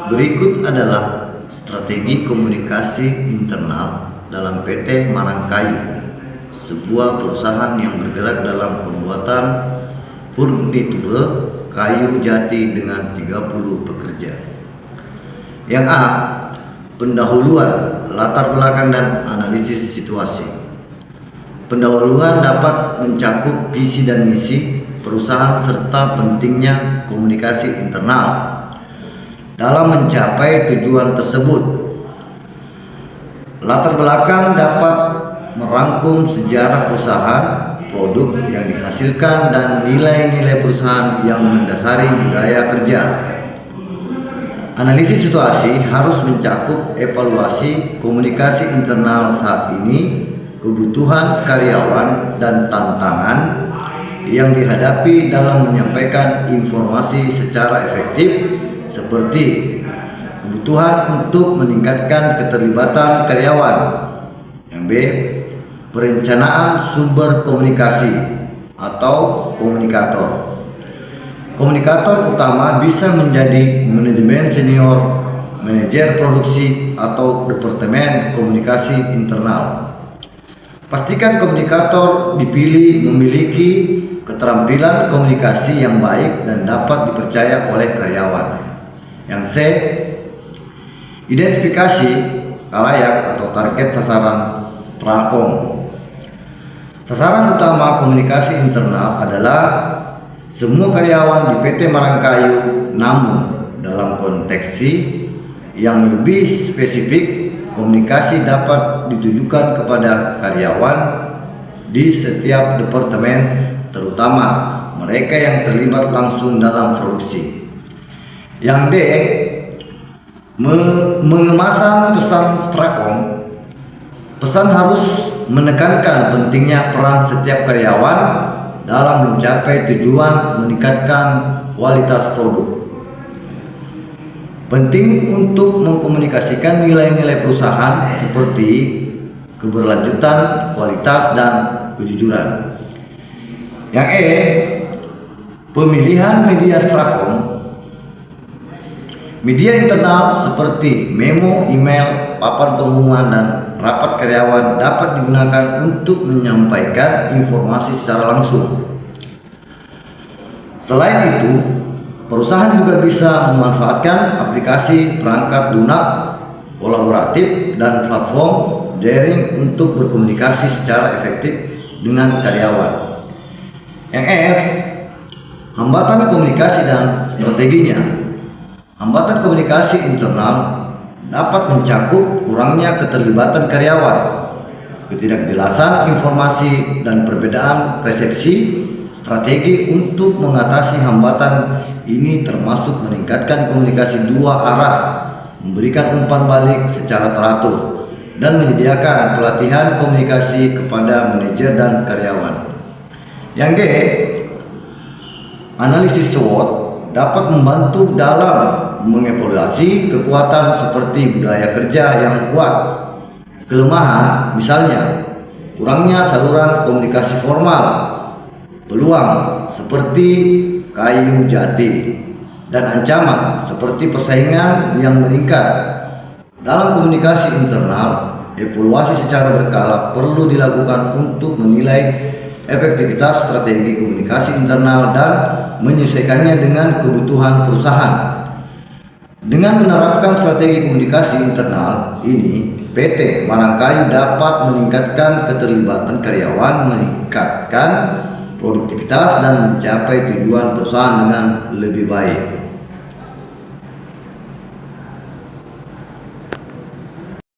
Berikut adalah strategi komunikasi internal dalam PT Marangkayu, sebuah perusahaan yang bergerak dalam pembuatan furniture kayu jati dengan 30 pekerja. Yang A. Pendahuluan, latar belakang dan analisis situasi. Pendahuluan dapat mencakup visi dan misi perusahaan serta pentingnya komunikasi internal dalam mencapai tujuan tersebut. Latar belakang dapat merangkum sejarah perusahaan, produk yang dihasilkan, dan nilai-nilai perusahaan yang mendasari budaya kerja. Analisis situasi harus mencakup evaluasi komunikasi internal saat ini, kebutuhan karyawan, dan tantangan yang dihadapi dalam menyampaikan informasi secara efektif, seperti kebutuhan untuk meningkatkan keterlibatan karyawan. Yang B. Perencanaan sumber komunikasi atau komunikator. Komunikator utama bisa menjadi manajemen senior, manajer produksi, atau departemen komunikasi internal. Pastikan komunikator dipilih memiliki keterampilan komunikasi yang baik dan dapat dipercaya oleh karyawan. Yang C. Identifikasi khalayak atau target sasaran Strakom. Sasaran utama komunikasi internal adalah semua karyawan di PT Marangkayu, namun dalam konteks yang lebih spesifik, komunikasi dapat ditujukan kepada karyawan di setiap departemen, terutama mereka yang terlibat langsung dalam produksi. Yang D. Mengemasan pesan Strakom. Pesan harus menekankan pentingnya peran setiap karyawan dalam mencapai tujuan meningkatkan kualitas produk. Penting untuk mengkomunikasikan nilai-nilai perusahaan seperti keberlanjutan, kualitas, dan kejujuran. Yang E. Pemilihan media Strakom. Media internal seperti memo, email, papan pengumuman, dan rapat karyawan dapat digunakan untuk menyampaikan informasi secara langsung. Selain itu, perusahaan juga bisa memanfaatkan aplikasi perangkat lunak kolaboratif dan platform daring untuk berkomunikasi secara efektif dengan karyawan. Yang F. Hambatan komunikasi dan strateginya. Hambatan komunikasi internal dapat mencakup kurangnya keterlibatan karyawan, ketidakjelasan informasi, dan perbedaan persepsi. Strategi untuk mengatasi hambatan ini termasuk meningkatkan komunikasi dua arah, memberikan umpan balik secara teratur, dan menyediakan pelatihan komunikasi kepada manajer dan karyawan. Yang G. Analisis SWOT dapat membantu dalam mengevaluasi kekuatan seperti budaya kerja yang kuat, kelemahan misalnya kurangnya saluran komunikasi formal, peluang seperti kayu jati, dan ancaman seperti persaingan yang meningkat. Dalam komunikasi internal, evaluasi secara berkala perlu dilakukan untuk menilai efektivitas strategi komunikasi internal dan menyesuaikannya dengan kebutuhan perusahaan. Dengan menerapkan strategi komunikasi internal ini, PT Marangkayu dapat meningkatkan keterlibatan karyawan, meningkatkan produktivitas, dan mencapai tujuan perusahaan dengan lebih baik.